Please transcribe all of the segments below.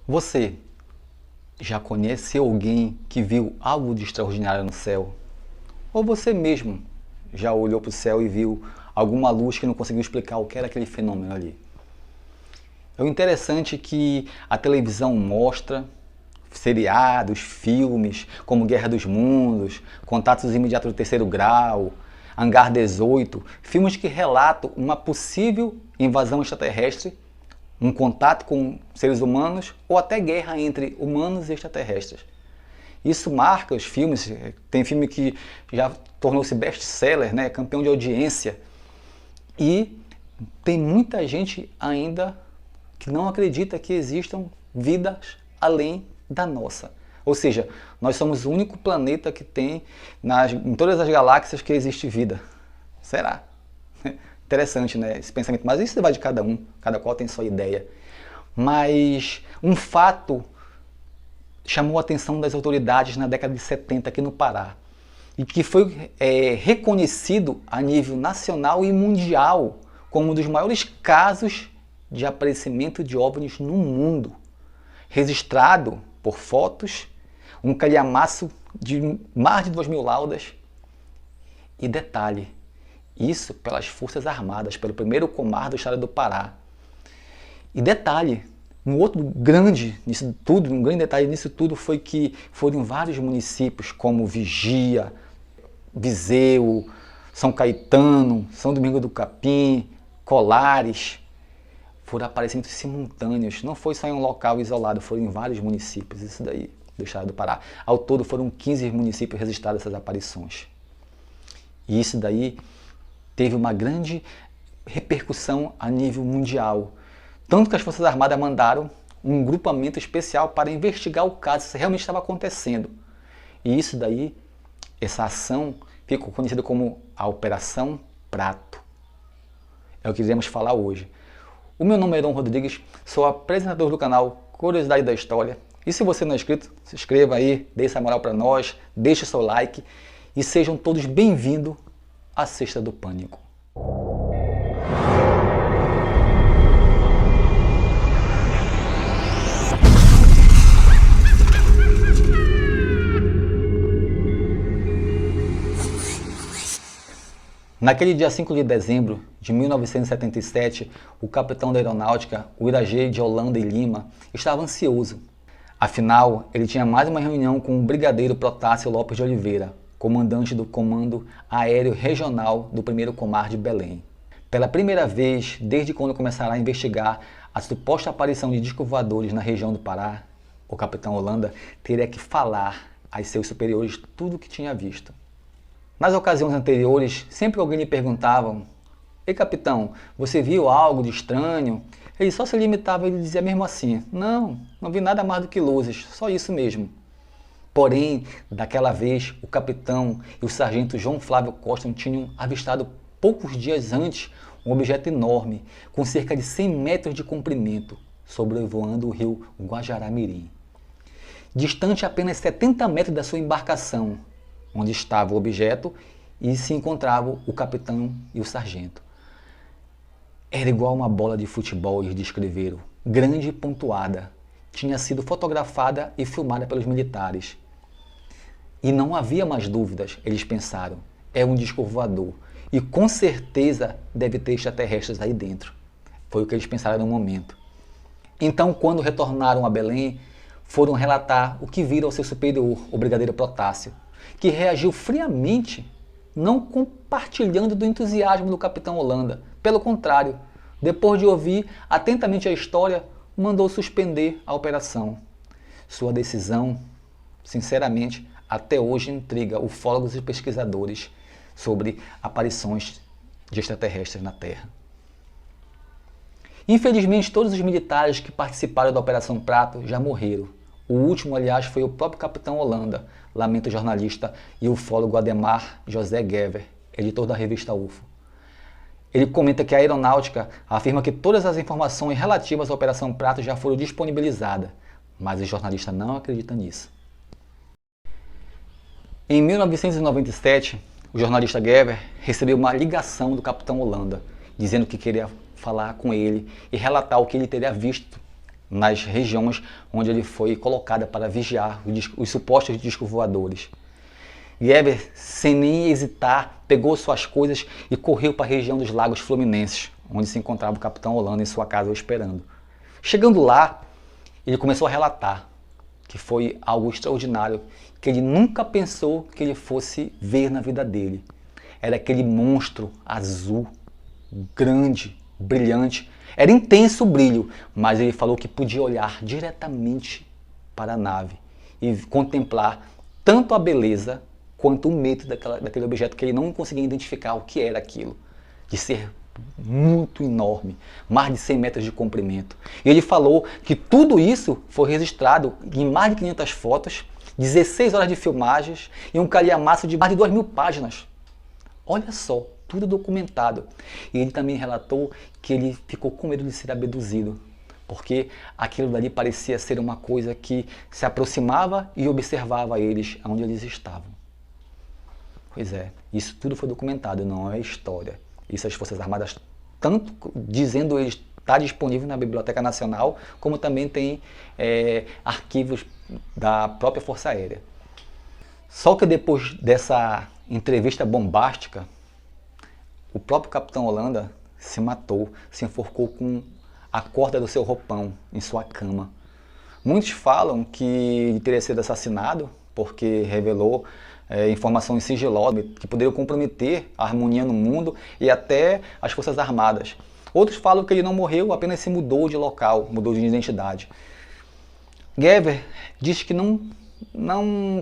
Você já conhece alguém que viu algo de extraordinário no céu? Ou você mesmo já olhou para o céu e viu alguma luz que não conseguiu explicar o que era aquele fenômeno ali? É interessante que a televisão mostra seriados, filmes, como Guerra dos Mundos, Contatos Imediatos do Terceiro Grau, Hangar 18, filmes que relatam uma possível invasão extraterrestre, um contato com seres humanos ou até guerra entre humanos e extraterrestres. Isso marca os filmes, tem filme que já tornou-se best-seller, né, campeão de audiência, e tem muita gente ainda que não acredita que existam vidas além da nossa. Ou seja, nós somos o único planeta que tem em todas as galáxias que existe vida. Será? Interessante, né, esse pensamento, mas isso vai de cada um, cada qual tem sua ideia. Mas um fato chamou a atenção das autoridades na década de 70 aqui no Pará, e que foi reconhecido a nível nacional e mundial como um dos maiores casos de aparecimento de OVNIs no mundo, registrado por fotos, um calhamaço de mais de 2.000 laudas, e detalhe, isso pelas Forças Armadas, pelo primeiro Comar do Estado do Pará. E detalhe, um outro grande nisso tudo, um grande detalhe nisso tudo foi que foram vários municípios como Vigia, Viseu, São Caetano, São Domingos do Capim, Colares, foram aparecimentos simultâneos. Não foi só em um local isolado, foram em vários municípios, isso daí, do estado do Pará. Ao todo foram 15 municípios registrados essas aparições. E isso daí teve uma grande repercussão a nível mundial. Tanto que as Forças Armadas mandaram um grupamento especial para investigar o caso, se realmente estava acontecendo. E isso daí, essa ação, ficou conhecida como a Operação Prato. É o que iremos falar hoje. O meu nome é Heron Rodrigues, sou apresentador do canal Curiosidade da História. E se você não é inscrito, se inscreva aí, dê essa moral para nós, deixe seu like e sejam todos bem-vindos à Sexta do Pânico. Naquele dia 5 de dezembro de 1977, o capitão da aeronáutica, o Irajê de Holanda e Lima, estava ansioso. Afinal, ele tinha mais uma reunião com o brigadeiro Protásio Lopes de Oliveira, comandante do Comando Aéreo Regional do 1º Comar de Belém. Pela primeira vez, desde quando começará a investigar a suposta aparição de discos voadores na região do Pará, o capitão Holanda teria que falar aos seus superiores tudo o que tinha visto. Nas ocasiões anteriores, sempre alguém lhe perguntava: "Ei, capitão, você viu algo de estranho?" Ele só se limitava e dizia mesmo assim: "Não, não vi nada mais do que luzes, só isso mesmo." Porém, daquela vez, o capitão e o sargento João Flávio Costa tinham avistado poucos dias antes um objeto enorme, com cerca de 100 metros de comprimento, sobrevoando o rio Guajará-Mirim. Distante apenas 70 metros da sua embarcação, onde estava o objeto e se encontravam o capitão e o sargento. Era igual uma bola de futebol, eles descreveram, grande e pontuada. Tinha sido fotografada e filmada pelos militares. E não havia mais dúvidas, eles pensaram. É um disco voador. E com certeza deve ter extraterrestres aí dentro. Foi o que eles pensaram no momento. Então, quando retornaram a Belém, foram relatar o que viram ao seu superior, o brigadeiro Protásio, que reagiu friamente, não compartilhando do entusiasmo do capitão Holanda. Pelo contrário, depois de ouvir atentamente a história, mandou suspender a operação. Sua decisão, sinceramente, até hoje intriga ufólogos e pesquisadores sobre aparições de extraterrestres na Terra. Infelizmente, todos os militares que participaram da Operação Prato já morreram. O último, aliás, foi o próprio capitão Holanda, lamenta o jornalista e ufólogo Ademar José Gever, editor da revista UFO. Ele comenta que a aeronáutica afirma que todas as informações relativas à Operação Prato já foram disponibilizadas, mas o jornalista não acredita nisso. Em 1997, o jornalista Gever recebeu uma ligação do capitão Holanda, dizendo que queria falar com ele e relatar o que ele teria visto nas regiões onde ele foi colocado para vigiar os supostos discos voadores. Gever, sem nem hesitar, pegou suas coisas e correu para a região dos Lagos Fluminenses, onde se encontrava o Capitão Holanda em sua casa o esperando. Chegando lá, ele começou a relatar que foi algo extraordinário, que ele nunca pensou que ele fosse ver na vida dele. Era aquele monstro azul, grande, brilhante. Era intenso o brilho, mas ele falou que podia olhar diretamente para a nave e contemplar tanto a beleza quanto o medo daquele objeto, que ele não conseguia identificar o que era aquilo, de ser muito enorme, mais de 100 metros de comprimento. E ele falou que tudo isso foi registrado em mais de 500 fotos, 16 horas de filmagens e um calhamaço de mais de 2.000 páginas. Olha só, tudo documentado. E ele também relatou que ele ficou com medo de ser abduzido, porque aquilo dali parecia ser uma coisa que se aproximava e observava eles onde eles estavam. Pois é, isso tudo foi documentado, não é história. Isso as Forças Armadas, tanto dizendo eles, está disponível na Biblioteca Nacional, como também tem arquivos da própria Força Aérea. Só que depois dessa entrevista bombástica, o próprio Capitão Holanda se matou, se enforcou com a corda do seu roupão em sua cama. Muitos falam que ele teria sido assassinado porque revelou informações sigilosas que poderiam comprometer a harmonia no mundo e até as Forças Armadas. Outros falam que ele não morreu, apenas se mudou de local, mudou de identidade. Gever diz que não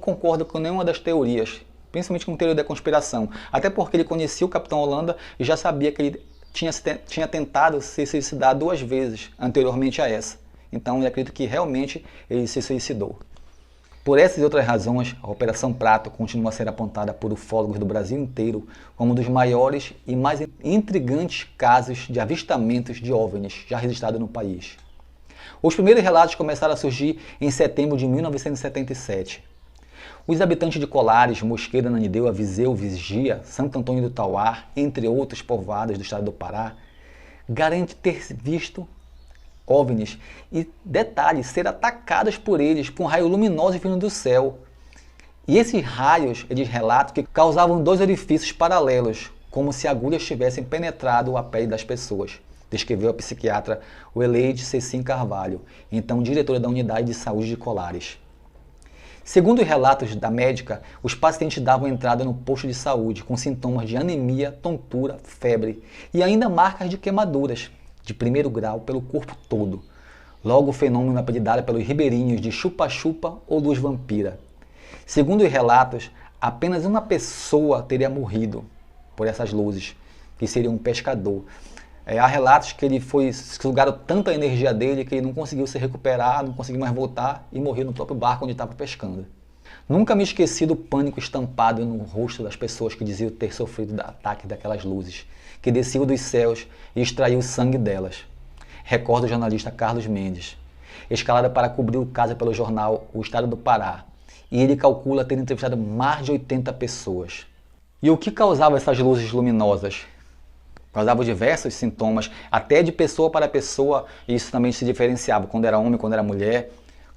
concorda com nenhuma das teorias, principalmente com a teoria da conspiração, até porque ele conhecia o Capitão Holanda e já sabia que ele tinha tentado se suicidar 2 vezes anteriormente a essa. Então eu acredito que realmente ele se suicidou. Por essas e outras razões, a Operação Prato continua a ser apontada por ufólogos do Brasil inteiro como um dos maiores e mais intrigantes casos de avistamentos de OVNIs já registrados no país. Os primeiros relatos começaram a surgir em setembro de 1977. Os habitantes de Colares, Mosqueira, Nanideu, Viseu, Vigia, Santo Antônio do Tauá, entre outros povoados do estado do Pará, garantem ter visto OVNIs e, detalhe, ser atacados por eles com um raio luminoso vindo do céu. E esses raios, eles relatam que causavam 2 orifícios paralelos, como se agulhas tivessem penetrado a pele das pessoas, descreveu a psiquiatra Weleide Cecim Carvalho, então diretora da Unidade de Saúde de Colares. Segundo os relatos da médica, os pacientes davam entrada no posto de saúde com sintomas de anemia, tontura, febre e ainda marcas de queimaduras de 1º grau pelo corpo todo. Logo o fenômeno apelidado pelos ribeirinhos de chupa-chupa ou luz vampira. Segundo os relatos, apenas uma pessoa teria morrido por essas luzes, que seria um pescador. Há relatos que ele sugaram tanta energia dele que ele não conseguiu se recuperar, não conseguiu mais voltar e morreu no próprio barco onde estava pescando. Nunca me esqueci do pânico estampado no rosto das pessoas que diziam ter sofrido do ataque daquelas luzes, que desciam dos céus e extraiu o sangue delas. Recorda o jornalista Carlos Mendes, escalado para cobrir o caso pelo jornal O Estado do Pará, e ele calcula ter entrevistado mais de 80 pessoas. E o que causava essas luzes luminosas? Causava diversos sintomas, até de pessoa para pessoa, e isso também se diferenciava, quando era homem, quando era mulher.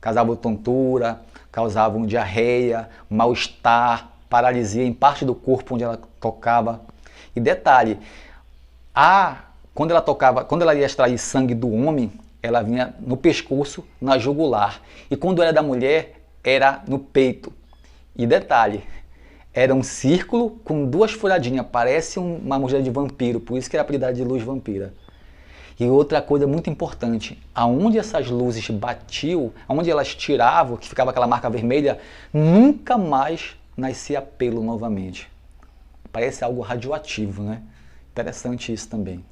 Causava tontura, causavam diarreia, mal-estar, paralisia em parte do corpo onde ela tocava. E detalhe, quando ela ia extrair sangue do homem, ela vinha no pescoço, na jugular. E quando era da mulher, era no peito. E detalhe, era um círculo com 2 furadinhas, parece uma mordida de vampiro, por isso que era apelidada de luz vampira. E outra coisa muito importante, aonde essas luzes batiam, aonde elas tiravam, que ficava aquela marca vermelha, nunca mais nascia pelo novamente. Parece algo radioativo, né? Interessante isso também.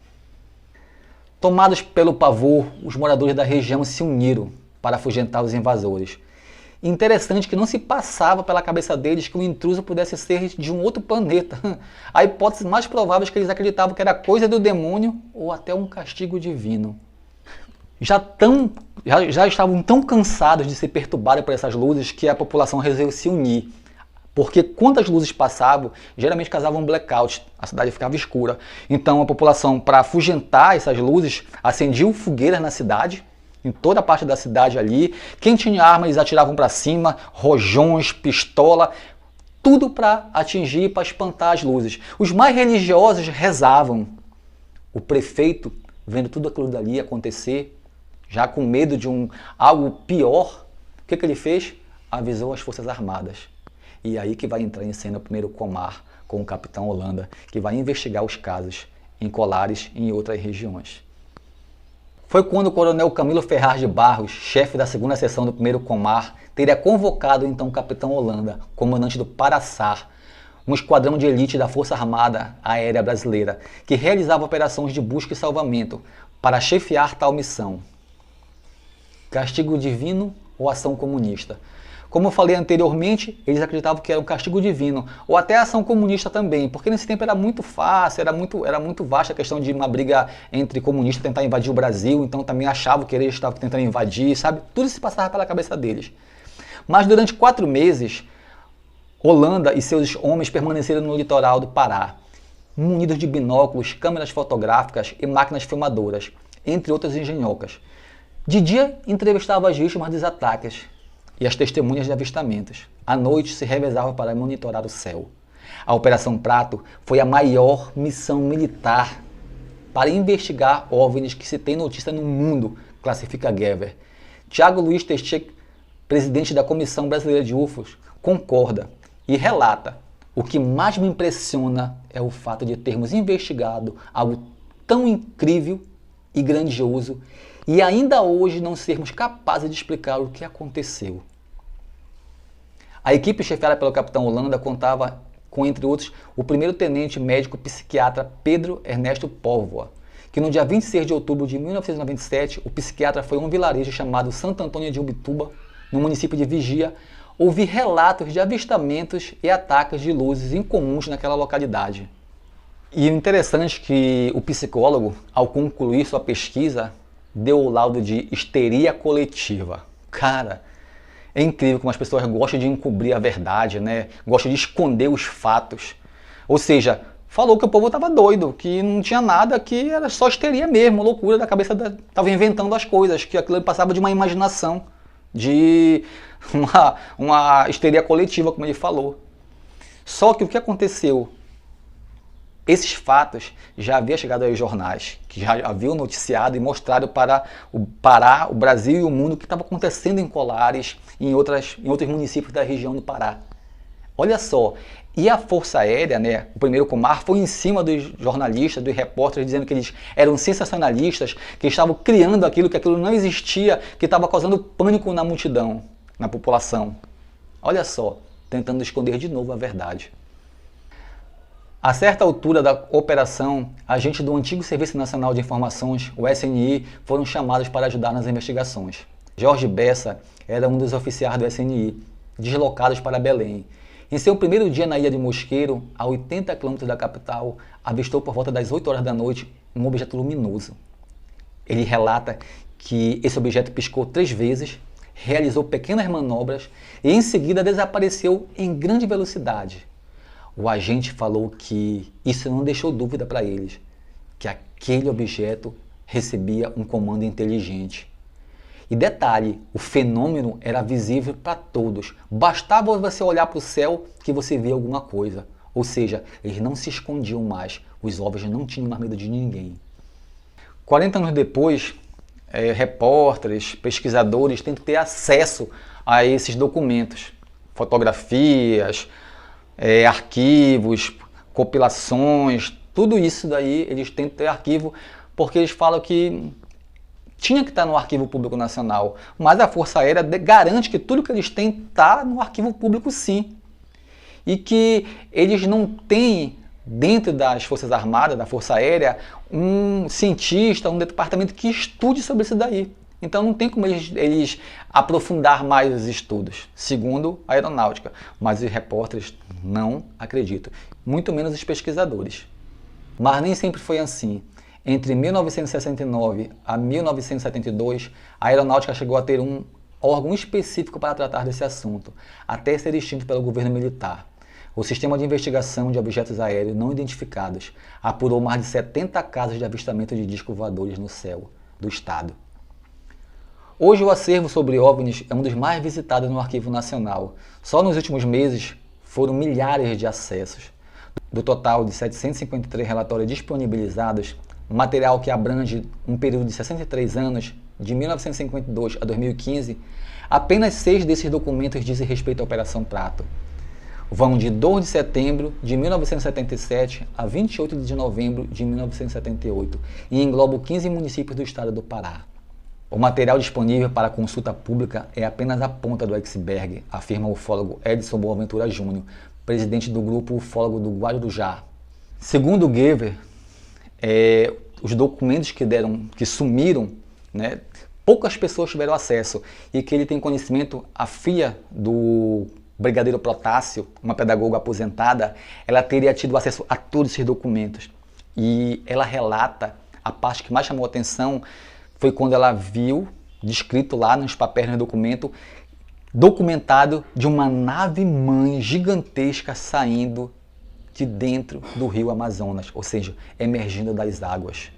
Tomados pelo pavor, os moradores da região se uniram para afugentar os invasores. Interessante que não se passava pela cabeça deles que o intruso pudesse ser de um outro planeta. A hipótese mais provável é que eles acreditavam que era coisa do demônio ou até um castigo divino. Já estavam tão cansados de ser perturbados por essas luzes que a população resolveu se unir. Porque quando as luzes passavam, geralmente causavam um blackout, a cidade ficava escura. Então a população, para afugentar essas luzes, acendia fogueiras na cidade em toda a parte da cidade ali. Quem tinha arma, eles atiravam para cima, rojões, pistola, tudo para atingir, para espantar as luzes. Os mais religiosos rezavam. O prefeito, vendo tudo aquilo dali acontecer, já com medo de algo pior, o que ele fez? Avisou as Forças Armadas. E aí que vai entrar em cena o primeiro Comar com o capitão Holanda, que vai investigar os casos em Colares e em outras regiões. Foi quando o coronel Camilo Ferraz de Barros, chefe da segunda seção do primeiro Comar, teria convocado então o capitão Holanda, comandante do Paraçar, um esquadrão de elite da Força Armada Aérea Brasileira, que realizava operações de busca e salvamento, para chefiar tal missão. Castigo divino ou ação comunista? Como eu falei anteriormente, eles acreditavam que era um castigo divino, ou até ação comunista também, porque nesse tempo era muito fácil, era muito vasta a questão de uma briga entre comunistas tentar invadir o Brasil, então também achavam que eles estavam tentando invadir, sabe? Tudo se passava pela cabeça deles. Mas durante 4 meses, Holanda e seus homens permaneceram no litoral do Pará, munidos de binóculos, câmeras fotográficas e máquinas filmadoras, entre outras engenhocas. De dia, entrevistavam as vítimas dos ataques e as testemunhas de avistamentos. À noite, se revezava para monitorar o céu. A Operação Prato foi a maior missão militar para investigar OVNIs que se tem notícia no mundo, classifica Gever. Tiago Luiz Teixeira, presidente da Comissão Brasileira de UFOs, concorda e relata: o que mais me impressiona é o fato de termos investigado algo tão incrível e grandioso e ainda hoje não sermos capazes de explicar o que aconteceu. A equipe chefiada pelo capitão Holanda contava com, entre outros, o primeiro-tenente médico psiquiatra Pedro Ernesto Póvoa, que no dia 26 de outubro de 1997, o psiquiatra foi a um vilarejo chamado Santo Antônio de Ubituba, no município de Vigia, ouvir relatos de avistamentos e ataques de luzes incomuns naquela localidade. E o interessante é que o psicólogo, ao concluir sua pesquisa, deu o laudo de histeria coletiva. Cara, é incrível como as pessoas gostam de encobrir a verdade, né? Gostam de esconder os fatos. Ou seja, falou que o povo estava doido, que não tinha nada, que era só histeria mesmo, loucura da cabeça, estava inventando as coisas, que aquilo passava de uma imaginação, de uma histeria coletiva, como ele falou. Só que o que aconteceu? Esses fatos já haviam chegado aos jornais, que já haviam noticiado e mostrado para o Pará, o Brasil e o mundo o que estava acontecendo em Colares e em outros municípios da região do Pará. Olha só, e a Força Aérea, né, o primeiro Comar, foi em cima dos jornalistas, dos repórteres, dizendo que eles eram sensacionalistas, que estavam criando aquilo, que aquilo não existia, que estava causando pânico na multidão, na população. Olha só, tentando esconder de novo a verdade. A certa altura da operação, agentes do antigo Serviço Nacional de Informações, o SNI, foram chamados para ajudar nas investigações. Jorge Bessa era um dos oficiais do SNI, deslocados para Belém. Em seu primeiro dia na ilha de Mosqueiro, a 80 km da capital, avistou por volta das 8 horas da noite um objeto luminoso. Ele relata que esse objeto piscou 3 vezes, realizou pequenas manobras e em seguida desapareceu em grande velocidade. O agente falou que isso não deixou dúvida para eles, que aquele objeto recebia um comando inteligente. E detalhe, o fenômeno era visível para todos. Bastava você olhar para o céu que você via alguma coisa. Ou seja, eles não se escondiam mais, os OVNIs não tinham mais medo de ninguém. 40 anos depois, repórteres, pesquisadores tentam ter acesso a esses documentos, fotografias, arquivos, compilações, tudo isso daí eles tentam ter arquivo porque eles falam que tinha que estar no Arquivo Público Nacional, mas a Força Aérea garante que tudo que eles têm está no Arquivo Público sim, e que eles não têm dentro das Forças Armadas, da Força Aérea, um cientista, um departamento que estude sobre isso daí. Então não tem como eles aprofundar mais os estudos, segundo a aeronáutica. Mas os repórteres não acreditam, muito menos os pesquisadores. Mas nem sempre foi assim. Entre 1969 a 1972, a aeronáutica chegou a ter um órgão específico para tratar desse assunto, até ser extinto pelo governo militar. O Sistema de Investigação de Objetos Aéreos Não Identificados apurou mais de 70 casos de avistamento de discos voadores no céu do estado. Hoje o acervo sobre OVNIs é um dos mais visitados no Arquivo Nacional. Só nos últimos meses foram milhares de acessos. Do total de 753 relatórios disponibilizados, material que abrange um período de 63 anos, de 1952 a 2015, apenas 6 desses documentos dizem respeito à Operação Prato. Vão de 2 de setembro de 1977 a 28 de novembro de 1978 e englobam 15 municípios do estado do Pará. O material disponível para consulta pública é apenas a ponta do iceberg, afirma o ufólogo Edson Boaventura Júnior, presidente do grupo ufólogo do Guarujá. Segundo Gever, os documentos que sumiram, né, poucas pessoas tiveram acesso, e que ele tem conhecimento, a filha do Brigadeiro Protássio, uma pedagoga aposentada, ela teria tido acesso a todos esses documentos. E ela relata, a parte que mais chamou a atenção foi quando ela viu, descrito lá nos papéis do documento, documentado de uma nave-mãe gigantesca saindo de dentro do rio Amazonas, ou seja, emergindo das águas.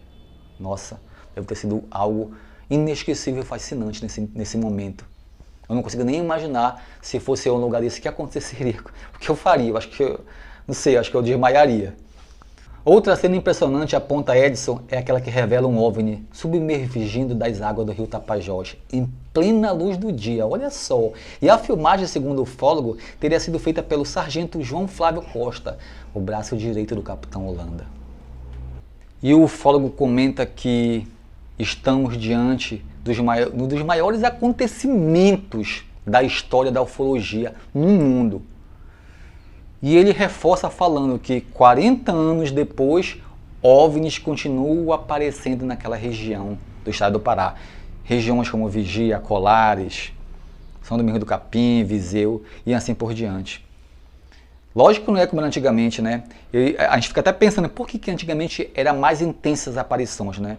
Nossa, deve ter sido algo inesquecível e fascinante nesse momento. Eu não consigo nem imaginar se fosse eu no lugar desse, o que aconteceria, o que eu faria. Eu acho que não sei, acho que eu desmaiaria. Outra cena impressionante, aponta Edson, é aquela que revela um OVNI submergindo das águas do rio Tapajós, em plena luz do dia, olha só. E a filmagem, segundo o ufólogo, teria sido feita pelo sargento João Flávio Costa, o braço direito do capitão Holanda. E o ufólogo comenta que estamos diante dos maiores acontecimentos da história da ufologia no mundo. E ele reforça falando que 40 anos depois, OVNIs continuam aparecendo naquela região do estado do Pará. Regiões como Vigia, Colares, São Domingos do Capim, Viseu e assim por diante. Lógico que não é como era antigamente, né? A gente fica até pensando, por que antigamente era mais intensas as aparições, né?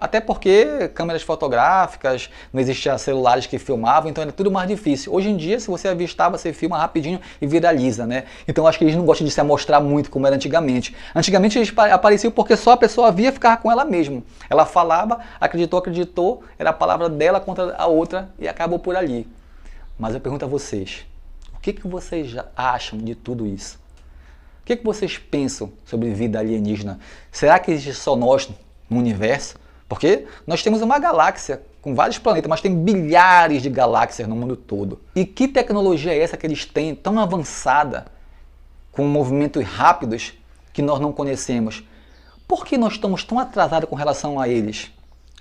Até porque câmeras fotográficas, não existiam celulares que filmavam, então era tudo mais difícil. Hoje em dia, se você avistar, você filma rapidinho e viraliza, né? Então acho que eles não gostam de se amostrar muito como era antigamente. Antigamente eles apareciam porque só a pessoa via, ficava com ela mesma. Ela falava, acreditou, era a palavra dela contra a outra e acabou por ali. Mas eu pergunto a vocês, o que vocês acham de tudo isso? O que vocês pensam sobre vida alienígena? Será que existe só nós no universo? Porque nós temos uma galáxia com vários planetas, mas tem bilhares de galáxias no mundo todo. E que tecnologia é essa que eles têm, tão avançada, com movimentos rápidos, que nós não conhecemos? Por que nós estamos tão atrasados com relação a eles,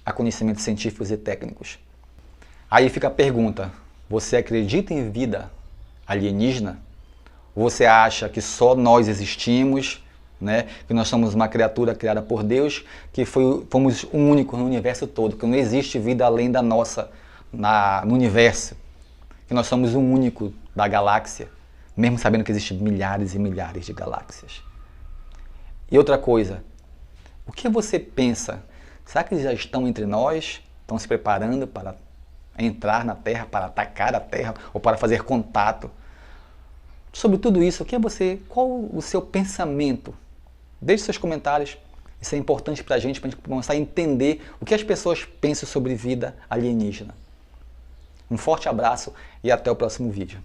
a conhecimentos científicos e técnicos? Aí fica a pergunta, você acredita em vida alienígena? Ou você acha que só nós existimos, né? Que nós somos uma criatura criada por Deus, que fomos o único no universo todo, que não existe vida além da nossa no universo, que nós somos o único da galáxia, mesmo sabendo que existem milhares e milhares de galáxias. E outra coisa, o que você pensa? Será que eles já estão entre nós? Estão se preparando para entrar na Terra, para atacar a Terra ou para fazer contato? Sobre tudo isso, qual o seu pensamento? Deixe seus comentários, isso é importante para a gente começar a entender o que as pessoas pensam sobre vida alienígena. Um forte abraço e até o próximo vídeo.